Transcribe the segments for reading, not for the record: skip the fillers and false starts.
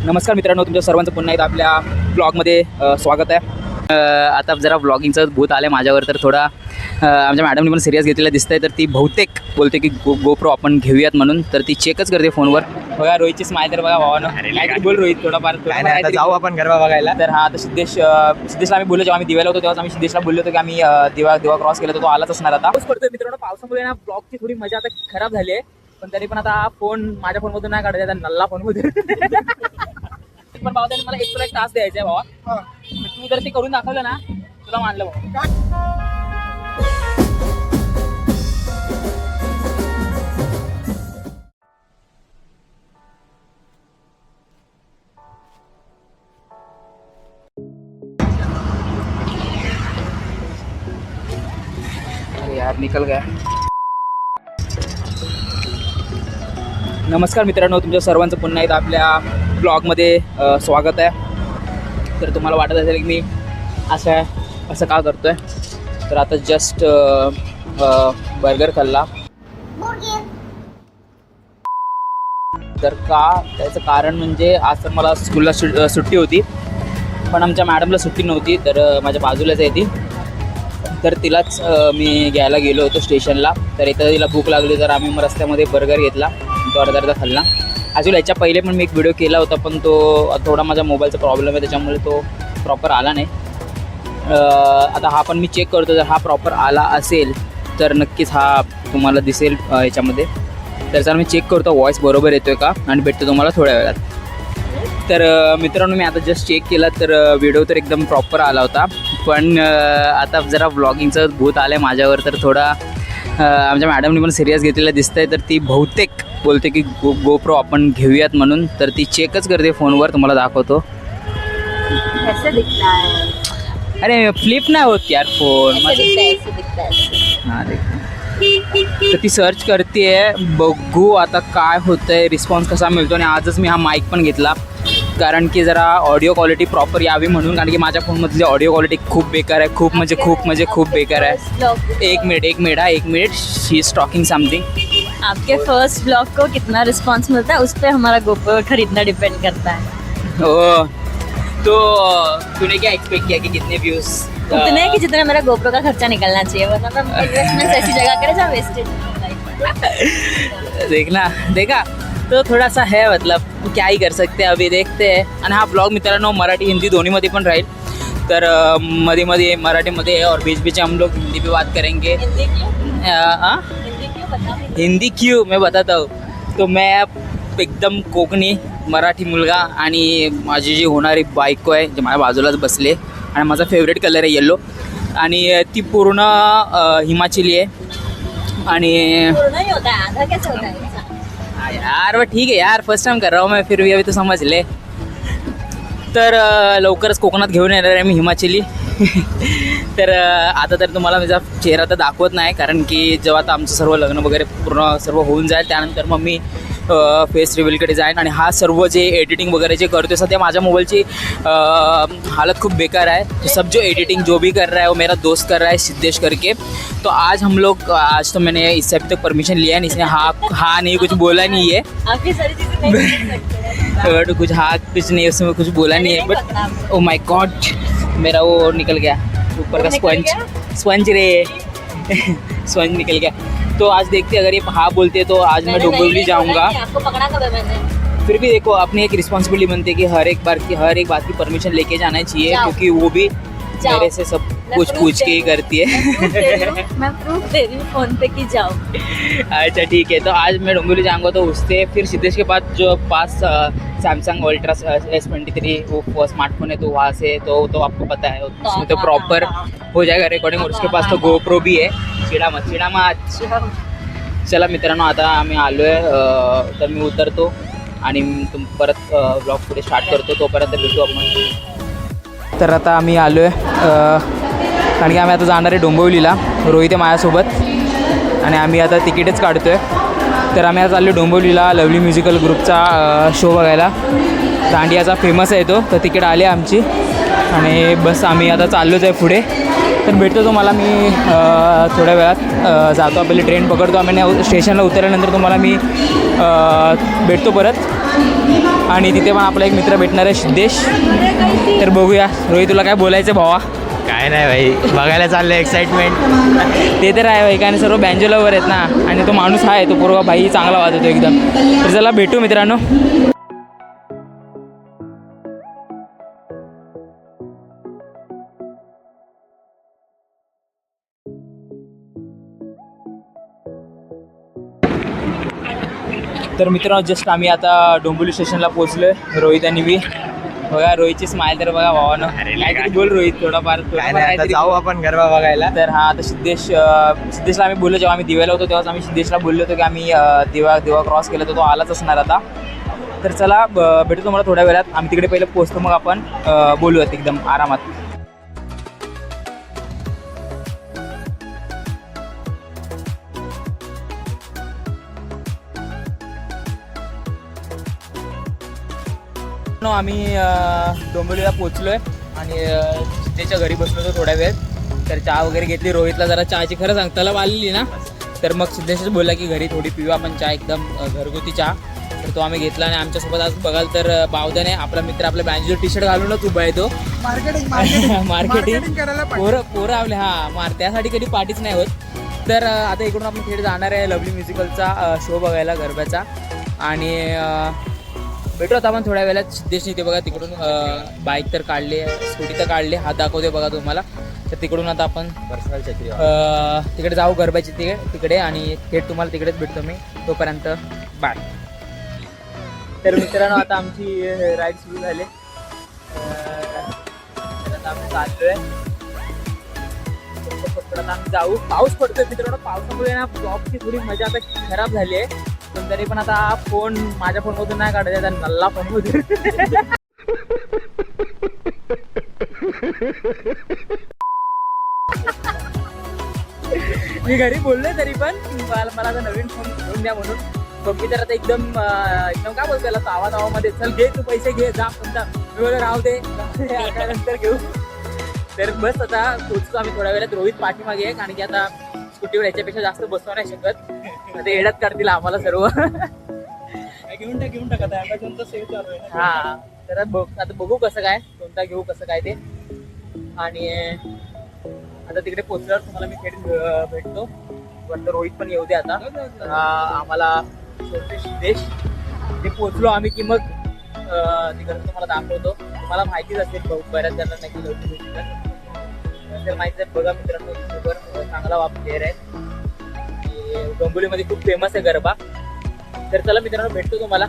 नमस्कार मित्रांनो, तुमच्या सर्वांचं पुन्हा एकदा आपल्या ब्लॉगमध्ये स्वागत आहे। आता जरा ब्लॉगिंगचं भूत आलं आहे माझ्यावर, तर थोडा आमच्या मॅडमनी पण सिरियस घेतलेलं दिसतंय। तर ती बहुतेक बोलते की गोप्रो आपण घेऊयात म्हणून, तर ती चेकच करते फोनवर। बघा रोहितची स्माईल, तर बघा भावानं काहीतरी बोल रोहित, थोडाफार जाऊ आपण गरबा बघायला। तर हा आता सिद्धेशला आम्ही बोललो, जेव्हा आम्ही दिव्याला होतो तेव्हा आम्ही सिद्धेशला बोललो होतो की आम्ही दिवा क्रॉस केला, तो आलाच असणार। आता पाऊस पडतोय मित्रांनो, पावसामुळे ना ब्लॉगची थोडी मजा आता खराब झाली आहे, पण तरी पण आता फोन माझ्या फोनमधून नाही काढायचा, नल्ला फोनमधून पण भावा त्याने मला एक टास्क द्यायचा आहे भावा, तू जर ते करून दाखवलं ना तुला मानलं भावा। अरे यार निकल गया। नमस्कार मित्रांनो, तुमच्या सर्वांचं पुन्हा एकदा आपल्या ब्लॉगमध्ये स्वागत आहे। तर तुम्हाला वाटत असेल की मी असं का करतोय, तर आता जस्ट बर्गर खाल्ला। तर का त्याचं कारण म्हणजे आज तर मला स्कूलला सुट्टी होती, पण आमच्या मॅडमला सुट्टी नव्हती, तर माझ्या बाजूलाच आहे ती, तर तिलाच मी घ्यायला गेलो होतो स्टेशनला। तर इथं तिला भूक लागली, तर आम्ही मग रस्त्यामध्ये बर्गर घेतला, तो अर्धा खाल्ला। अजून याच्या पहिले पण मी एक व्हिडिओ केला होता, पण तो थोडा माझ्या मोबाईलचा प्रॉब्लेम आहे, त्याच्यामुळे तो प्रॉपर आला नाही। आता हा पण मी चेक करतो, जर हा प्रॉपर आला असेल तर नक्कीच हा तुम्हाला दिसेल याच्यामध्ये। तर जर मी चेक करतो वॉइस बरोबर येतो आहे का, आणि भेटतो तुम्हाला थोड्या वेळात। तर मित्रांनो, मी आता जस्ट चेक केला, तर व्हिडिओ तर एकदम प्रॉपर आला होता, पण आता जरा ब्लॉगिंगचं भूत आलं आहे माझ्यावर, तर थोडा आमच्या मॅडमनी पण सिरियस घेतलेलं दिसतंय। तर ती बहुतेक बोलते की गोप्रो आपण घेऊयात म्हणून, तर ती चेकच करते फोनवर, तुम्हाला दाखवतो। कैसे दिखता है? अरे फ्लिप नाही होत यार फोन ऐसे दिखता है। हां देख, तर ती सर्च करते, बघू आता काय होतंय, रिस्पॉन्स कसा मिळतो। आणि आजच मी हा माईक पण घेतला, कारण की जरा ऑडिओ क्वालिटी प्रॉपर यावी म्हणून, कारण की माझ्या फोनमधली ऑडिओ क्वालिटी खूप बेकार आहे, खूप बेकार आहे। एक minute she is talking something. आपके फर्स्ट ब्लॉग को कितना रिस्पांस मिलता है, उस पर हमारा गोप्रो खरीदना डिपेंड करता है। ओ तो तूने क्या एक्सपेक्ट किया कि कितने व्यूज? उतने कि जितना मेरा गोप्रो का खर्चा निकलना चाहिए, वरना मैं इन्वेस्टमेंट ऐसी जगह करे जहाँ वेस्टेज। देखा तो थोड़ा सा है, मतलब क्या ही कर सकते हैं, अभी देखते हैं। आणि हा ब्लॉग मित्रांनो मराठी हिंदी दोन्हीमध्ये पण राहील, तर मध्ये मराठीमध्ये है, और बीच हम लोग हिंदी भी बात करेंगे। हिंदी क्यों मैं बताता हूँ। तो मैं एकदम कोकणी मराठी मुलगा, आणि माझी जी होणारी बायको आहे जे माझ्या बाजूलाच बसले, आणि माझा फेवरेट कलर आहे येलो, आणि ती पूर्ण हिमाचली आहे। आणि नहीं होता है, आधा कैसे होता है? यार वो ठीक है यार, फर्स्ट टाइम कर रहा हूँ मैं, फिर भी अभी तो समझ ले। तर लवकरच कोकणात घेऊन येणार आहे मी हिमाचली। तर आता तर तुम्हाला माझा चेहरा तर दाखवत नाही, कारण की जेव्हा आता आमचं सर्व लग्न वगैरे पूर्ण सर्व होऊन जाईल, त्यानंतर मग मी फेस रिव्हीलकडे जाईन। आणि हा सर्व जे एडिटिंग वगैरे जे करतो, सध्या माझ्या मोबाईलची हालत खूब बेकार है। तो सब जो एडिटिंग जो भी कर रहा है वो मेरा दोस्त कर रहा है, सिद्धेश करके। तो आज तो मैंने इससे अभी तक परमिशन लिया नहीं, इसने हाँ नहीं कुछ बोला नहीं है। आपकी सारी चीजें नहीं कर सकते। तो कुछ नहीं, उसमें कुछ बोला नहीं है, बट ओ माय गॉड मेरा वो निकल गया ऊपर का स्पंज रे स्पंज निकल गया। तो आज देखते, अगर ये हाँ बोलते तो आज मैं डोंबिवली जाऊंगा। आपको पकड़ा कब है मैंने? फिर भी देखो, अपनी एक रिस्पॉन्सिबिलिटी बनती है कि हर एक बात की परमिशन लेके जाना चाहिए, क्योंकि वो भी मेरे से सब कुछ पूछ के ही करती है। मैं प्रूफ दे रही हूँ फोन पे कि जाओ। अच्छा ठीक है, तो आज मैं डोंबिवली जाऊंगा, तो उससे फिर सिद्धेश के पास सैमसंग अल्ट्रा S23 वो स्मार्टफोन है, तो वहाँ से तो आपको पता है उसमें तो प्रॉपर हो जाएगा रिकॉर्डिंग, और उसके पास तो गोप्रो भी है। चिडा मत। चला मित्रांनो, आता आम्ही आलो आहे, तर मी उतरतो आणि परत ब्लॉग पुढे स्टार्ट करतो, तोपर्यंत भेटू आपण। तर आता आम्ही आलो आहे, कारण की आम्ही आता जाणार आहे डोंबिवलीला, रोहित आहे माझ्यासोबत, आणि आम्ही आता तिकीटच काढतो आहे। तर आम्ही आता चाललो डोंबिवलीला लवली म्युझिकल ग्रुपचा शो बघायला, दांडियाचा फेमस आहे तो। तर तिकीट आली आमची, आणि बस आम्ही आता चाललोच आहे पुढे। तर भेटतो तुम्हाला मी थोड्या वेळात, जातो, आपली ट्रेन पकडतो आम्ही, स्टेशनला उतरल्यानंतर तुम्हाला मी भेटतो परत। आणि तिथे पण आपला एक मित्र भेटणार आहे सिद्धेश. तर बघूया रोहित, तुला काय बोलायचं भावा? काय नाही भाई, बघायला चाललंय एक्साइटमेंट. ते तर आहे भाई, कारण सर्व बँजो लवर आहेत ना, आणि तो माणूस आहे तो पूर्व भाई चांगला वाजवतो एकदम. तर चला भेटू मित्रांनो. तर मित्रांनो जस्ट आम्ही आता डोंबिवली स्टेशनला पोहोचलोय, रोहित आणि मी. बघा रोहितची स्माईल तर बघा भावानं. काहीतरी बोल रोहित, थोडाफार काय नाही, आता जाऊ आपण गरबा बघायला. तर हा आता सिद्धेशला आम्ही बोललो, जेव्हा आम्ही दिव्याला होतो तेव्हाच आम्ही सिद्धेशला बोललो होतो की आम्ही दिवा क्रॉस केला, तर तो आलाच असणार आता. तर चला भेटू तुम्हाला थोड्या वेळात. आम्ही तिकडे पहिले पोहोचतो, मग आपण बोलूयात एकदम आरामात. आम्ही डोंबिवलीला पोचलोय आणि सिद्धेच्या घरी बसलो होतो थोड्या वेळ. तर चहा वगैरे घेतली, रोहितला जरा चहाची खरं सांगताला आलेली ना, तर मग सिद्धेशच बोलला की घरी थोडी पिऊ आपण चहा, एकदम घरगुती चहा. तर तो आम्ही घेतला. आणि आमच्यासोबत आज बघाल तर बावदाने आपला मित्र, आपल्या बँजो टी शर्ट घालूनच उभा आहे तो. मार्केटिंग पोरं आपले त्यासाठी कधी पार्टीच नाही होत. तर आता इकडून आपण थेट जाणार आहे लवली म्युझिकलचा शो बघायला गरब्याचा. आणि भेटू आता आपण थोड्या वेळात. सिद्धेशने ते बघा तिकडून बाईक तर काढली, स्कूटी तर काढली, हात दाखवते बघा तुम्हाला. तर तिकडून आता आपण तिकडे जाऊ गरब्याची तिकडे, आणि थेट तुम्हाला तिकडेच भेटतो मी. तोपर्यंत बाय. तर मित्रांनो आता आमची राईड सुरू झाली. आता आम्ही चाललोय, आता आम्ही जाऊ. पाऊस पडतोय मित्रांनो, पावसामुळे ना ब्लॉगची थोडी मजा आता खराब झाली आहे. पण तरी पण आता फोन माझ्या फोनमधून नाही काढायचा, नल्ला फोनमधून. मी घरी बोललोय तरी पण मला आता नवीन फोन घेऊन द्या म्हणून. बघी तर आता एकदम काय बोलतो त्याला, तावामध्ये चल घे तू, पैसे घे जा कोणता. मी बोललो राहू दे, नंतर घेऊ. तर बस आता पोहोचतो आम्ही थोड्या वेळात. रोहित पाठीमागे आहे, कारण की आता स्कूटीवर याच्यापेक्षा जास्त बसवा नाही शकत, आता येड्यात काढतील आम्हाला सर्व. घेऊन टाकत हा. तर आता बघू कसं काय, कोणता घेऊ कसं काय ते. आणि आता तिकडे पोहोचल्यावर तुम्हाला मी थेट भेटतो. वाटतं रोहित पण येऊ दे आता. आम्हाला सिद्धेश ते पोहोचलो आम्ही की मग तिकडे तुम्हाला दाखवतो. तुम्हाला माहितीच असेल बऱ्याच जणांना की तर माहिती आहे बघा मित्रांनो, चांगला प्लेअर आहे. डोंबिवलीमध्ये खूप फेमस आहे गरबा. तर चला मित्रांनो भेटतो तुम्हाला.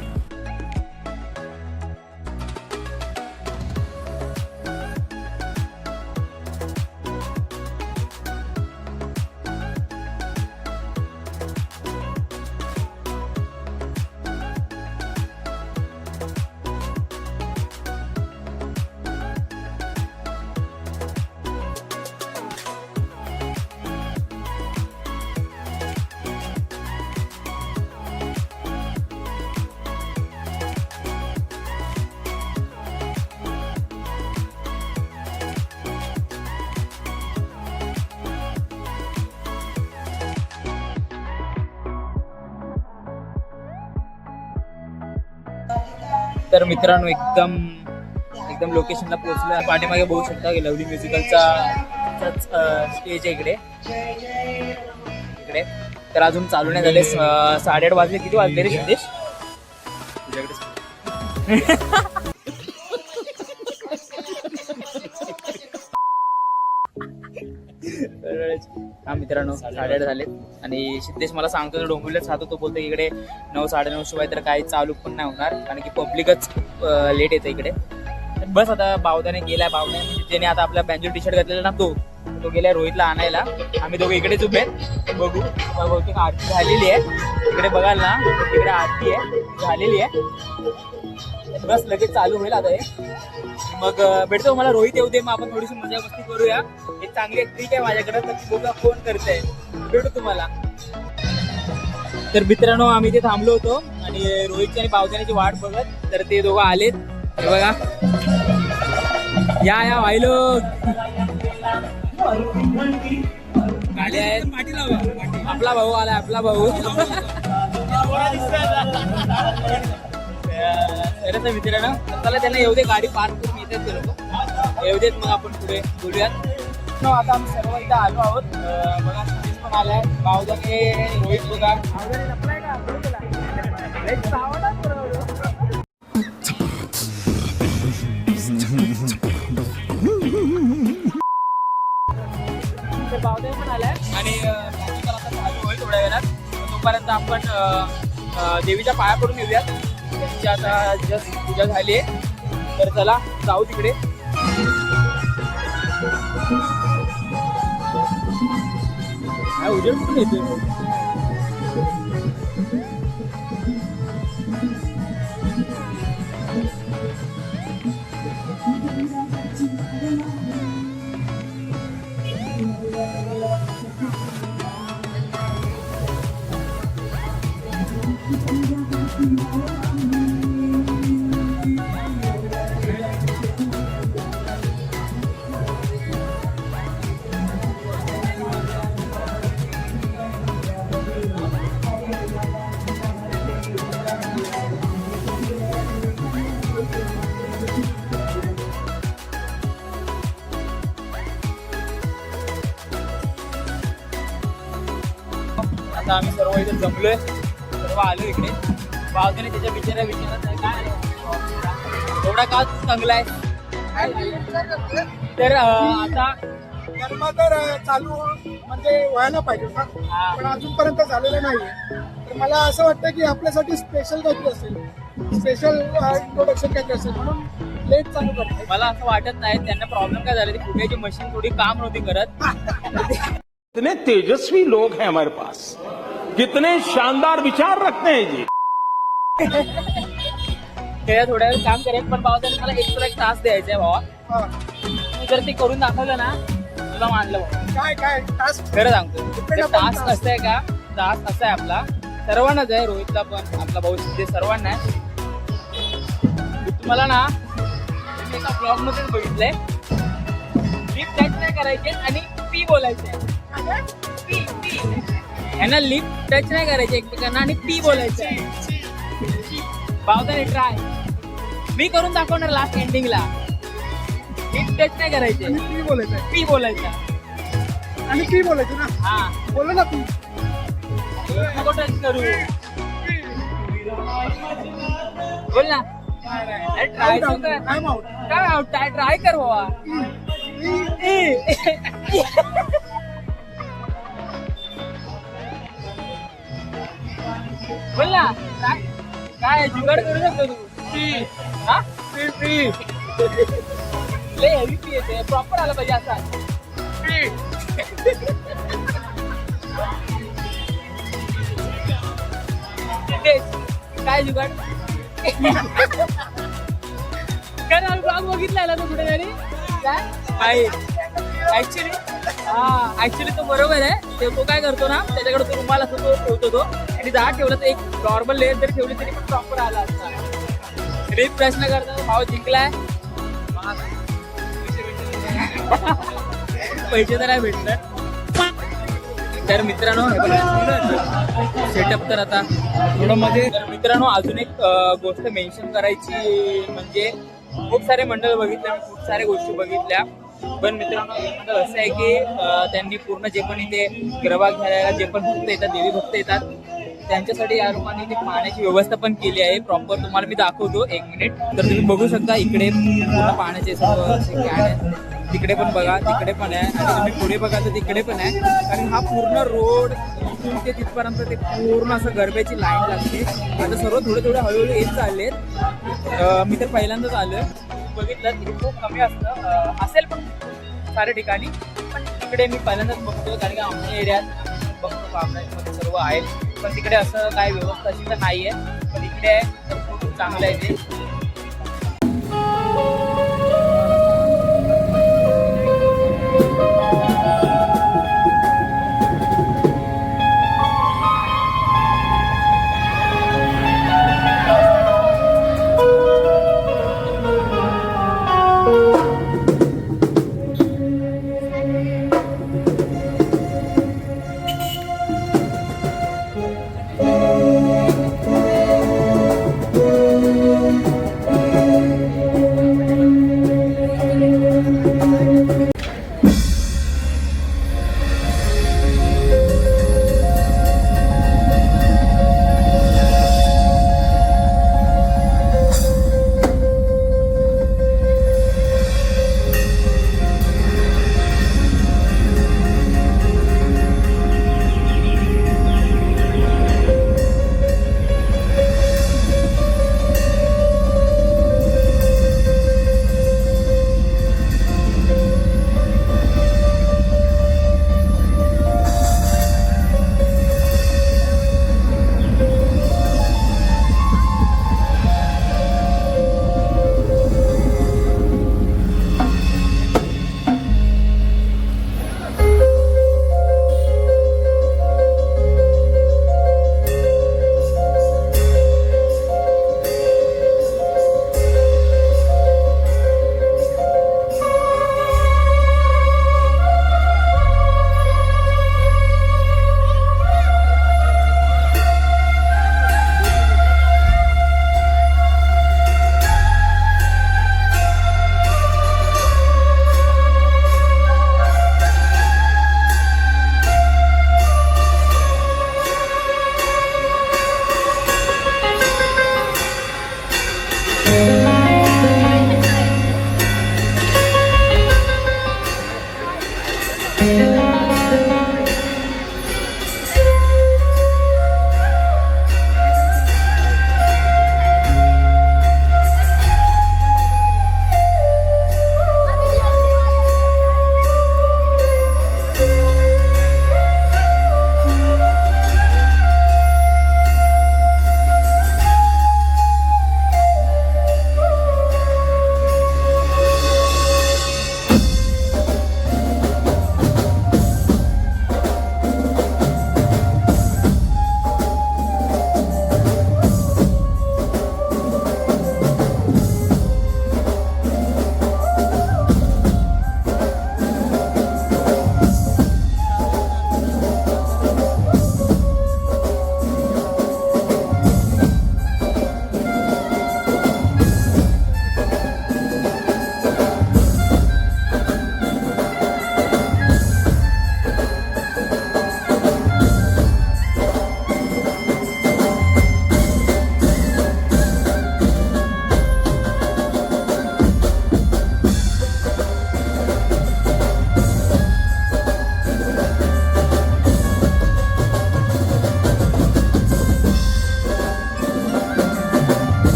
तर मित्रांनो एकदम लोकेशनला पोहोचलो. पाठीमागे बघू शकता की लवली म्युझिकलचा स्टेज आहे इकडे. तर अजून चालू नाही झाले. 8:30 वाजले. किती वाजले रे सिद्धेश? हा मित्रांनो 8:30 झालेत. आणि सिद्धेश मला सांगतो डोंबिवलीलाच राहतो, तो बोलतो इकडे 9, 9:30 शिवाय तर काही चालू पण नाही होणार, कारण की पब्लिकच लेट येतं इकडे. बस आता बावदाने गेलाय. बावदाने ज्याने आता आपल्या बँजो टी शर्ट घातलेला ना तो गेलाय रोहितला आणायला. आम्ही दोघं इकडेच उभे आहेत. बघू बहुतेक आरती झालेली आहे इकडे. बघाल ना तिकडे आरती आहे झालेली आहे. बस लगेच चालू होईल आता हे. मग भेटतो मला रोहित येऊ दे, मग आपण थोडीशी मजा मस्ती करूया. एक चांगली एक ट्रिक आहे माझ्याकडे, तर ती बघा फोन करते. भेटू तुम्हाला. तर मित्रांनो आम्ही ते थांबलो होतो आणि रोहितची आणि बावदाण्याची वाट बघत. तर ते दोघं आलेत. हे बघा या वाहिलो गाडी आहेत. आपला भाऊ आला, आपला भाऊ. सरच मित्रांनो, चला त्यांना येऊ दे, गाडी पार्क करून येतात ते लोक, येऊ देत, मग आपण पुढे बोलूयात. No, आता आम्ही सर्व इथं आलो आहोत. बघा सतीश पण आलाय, बावदाने, रोहित बघा. तर बावदाने पण आलाय आणि आता चालू होईल थोड्या वेळात. तोपर्यंत आपण देवीच्या पाया पडून येऊयात. त्यांची आता जस्ट पूजा झाली आहे, तर चला जाऊ तिकडे. उजेड कुठून येतोय? आता आम्ही सर्व इथे जमलोय, सर्व आलो इकडे. बावदाने त्याच्या बिचारा काय एवढा का चांगला आहे. तर आता गरबा तर चालू म्हणजे व्हायला पाहिजे ना, पण अजूनपर्यंत झालेलं नाहीये. तर मला असं वाटतं की आपल्यासाठी स्पेशल काहीतरी असेल, स्पेशल इंट्रोडक्शन काहीतरी असेल, म्हणून लेट चालू करतो. मला असं वाटत नाही त्यांना प्रॉब्लेम काय झाला, ती फुग्याची मशीन थोडी काम नव्हती करत. कितने तेजस्वी लोग हैं हमारे पास, कितने शानदार विचार रखते हैं जी. ते थोड्या वेळ काम करेल, पण बाबा मला एक तास द्यायचा आहे भावा. तू जर ते करून दाखवलं ना, तुला मानलं बाबा. काय काय टास्क खरं सांगतो, तास असं आहे का, तास असा आहे आपला, सर्वांनाच आहे, रोहितला पण, आपला भाऊ सिद्धे, सर्वांना आहे. तुम्हाला ना मी एका ब्लॉग मध्ये बघितलंय, लिप टच नाही करायचे आणि पी बोलायचे. यांना लिप टच नाही करायचे एकमेकांना आणि पी बोलायचं. बावदाने ट्राय मी करून दाखवणार लास्ट एंडिंगला. लिप टच नाही करायचे, पी बोलायचं पी बोलायचं आणि पी बोलायचं ना. हा, बोल ना पी. नको टच करू, बोल ना. Try time out. काय ट्राय कर बाबा. बोल ना, काय जुगाड करू शकतो तू. हा पी लय हेवी पी येते, प्रॉपर आला पाहिजे असा. काय जुगाड काय ब्लॉग बघितला तो कुठेतरी काय ऍक्च्युली. हा ऍक्च्युली तो बरोबर आहे. तो काय करतो ना, त्याच्याकडे तो रुमाल असतो, तो ठेवतो तो, आणि जा ठेवला तर एक नॉर्मल लेअर जरी ठेवली तरी पण प्रॉपर आला असता. तरी प्रश्न करता भाव जिंकलाय. पैसे तर नाही भेटणार. तर मित्रांनो सेटअप तर आता थोडं मध्ये. तर मित्रांनो अजून एक गोष्ट मेन्शन करायची म्हणजे, खूप सारे मंडळ बघितले, खूप साऱ्या गोष्टी बघितल्या, पण मित्रांनो एक मंडळ असं आहे की त्यांनी पूर्ण जे पण इथे गरबा घ्यायला जे पण भक्त येतात, देवी भक्त येतात, त्यांच्यासाठी या लोकांनी इथे पाण्याची व्यवस्था पण केली आहे प्रॉपर. तुम्हाला मी दाखवतो एक मिनिट. तर तुम्ही बघू शकता इकडे पूर्ण पाण्याचे सर्व कॅन आहे, तिकडे पण बघा, तिकडे पण आहे, आणि तुम्ही पुढे बघा तर तिकडे पण आहे. कारण हा पूर्ण रोड इथून ते तिथपर्यंत ते पूर्ण असं गरब्याची लाईन लागते. आता सर्व थोडे हळूहळू येत चाललेत. मी तर पहिल्यांदाच आलोय, बघितलं तिथे खूप कमी असतं, असेल पण साऱ्या ठिकाणी, पण तिकडे मी पहिल्यांदाच बघतो. कारण की आमच्या एरियात बघतो कामराजमध्ये सर्व आहेत, पण तिकडे असं काही व्यवस्था अशी तर नाही आहे, पण इकडे आहे तर खूप चांगलं आहे ते.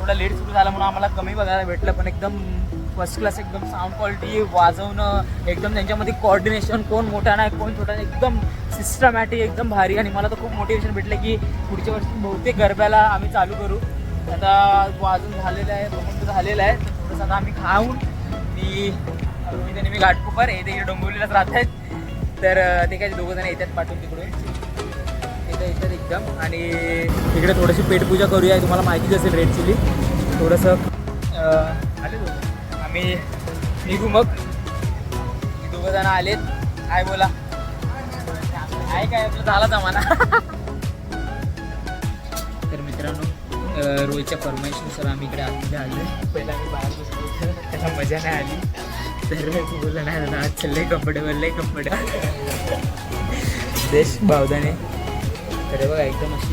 एवढा लेट सुरू झाला म्हणून आम्हाला कमी बघायला भेटलं, पण एकदम फर्स्ट क्लास, एकदम साऊंड क्वालिटी, वाजवणं एकदम त्यांच्यामध्ये कोऑर्डिनेशन, कोण मोठा नाही कोण छोटा नाही, एकदम सिस्टमॅटिक, एकदम भारी. आणि मला तर खूप मोटिवेशन भेटलं की पुढच्या वर्षी बहुतेक गरब्याला आम्ही चालू करू. आता वाजून झालेलं आहे, बघून झालेलं आहे, तर थोडंसं आता आम्ही खाऊन रोहित आणि मी घाटकोपर हे इकडे डोंबिवलीलाच राहत आहेत, तर ते काय दोघं जण येतात पाठवून तिकडून येतात एकदम. आणि इकडे थोडीशी पेटपूजा करूया, तुम्हाला माहितीच असेल रेड चिली. थोडंसं आले आम्ही निघू मग. दोघं जण आलेत. काय बोला, काय काय आपलं झाला जमाना. तर मित्रांनो रोजच्या फरमाईशनुसार आम्ही इकडे आतमध्ये आलो. पहिला आम्ही बाहेर बसलो, त्याला मजा नाही आली, तर बोललं नाही ना आज लय कम्फर्टेबल, लय कम्फर्टेबल देश बावदाने. तर बघा एकदम असं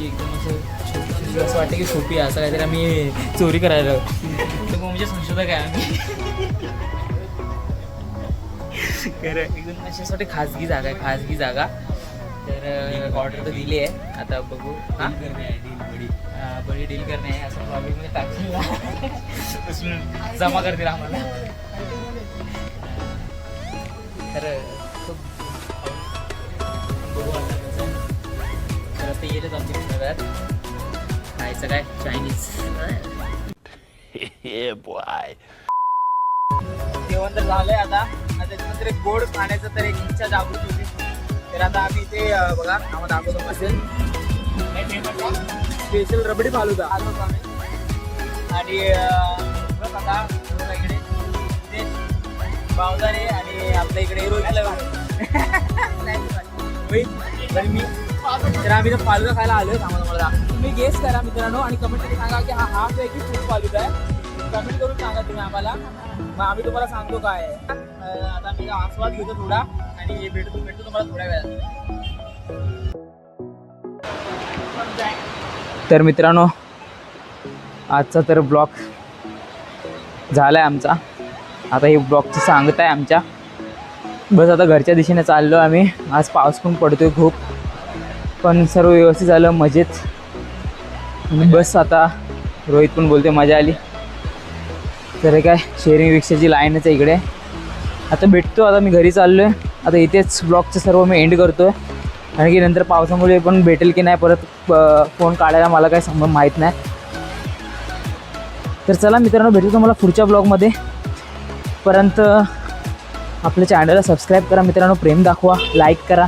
छोटी असं वाटतं की सोपी आहे, असं काहीतरी आम्ही चोरी करायला. तर म्हणजे संशोधक आहे आम्ही. खरं एकदम अशासाठी खाजगी जागा आहे, खाजगी जागा. तर ऑर्डर तर दिली आहे, आता बघू. बडी डील करणे आहे असं प्रॉब्लेममध्ये टाकून जमा करतील आम्हाला. तर बघू आता कसं. तर आता येतच आमच्या मित्रात खायचं काय चायनीज. जेवण तर झालंय आता, त्याच्यानंतर एक गोड खाण्याचं तर एक इच्छा जागृत होती. तर आता आम्ही इथे बघा आम्हाला दाखवतो असेल स्पेशल रबडी फालुदा आलो आम्ही. आणि बघ आता इकडे बावदाने आणि आपल्या इकडे रोहितला मी. तर आम्ही तर फालुदा खायला आलोय. आम्हाला मला तुम्ही गेस करा मित्रांनो आणि कमेंटमध्ये सांगा की हा पैकी खूप फालुदा आहे. कमेंट करून सांगा तुम्ही आम्हाला, मग आम्ही तुम्हाला सांगतो काय आहे. आता मी आस्वाद घेतो थोडा आणि भेटतो तुम्हाला थोड्या वेळात. तर मित्रांनो आजचा तर ब्लॉग झाला आहे आमचा. आता ही ब्लॉगची सांगत आहे आमच्या. बस आता घरच्या दिशेने चाललो आम्ही. आज पाऊस पण पडतोय खूप, पण सर्व व्यवस्थित झालं मजेत. आणि बस आता रोहित पण बोलते मजा आली. तर काय शेअरिंग रिक्षाची लाईनच आहे इकडे. आता भेटतो, आता मी घरी चाललो आहे. आता इथेच ब्लॉगचं सर्व मी एंड करतो आहे, कारण की नंतर पावसामुळे पण भेटेल की नाही परत फोन काढायला मला काही संबंध माहीत नाही. तर चला मित्रांनो भेटू तुम्हाला पुढच्या ब्लॉगमध्ये. पर्यंत आपल्या चॅनलला सबस्क्राईब करा मित्रांनो, प्रेम दाखवा, लाईक करा.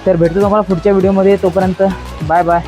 तर भेटतो तुम्हाला पुढच्या व्हिडिओमध्ये. तोपर्यंत बाय बाय.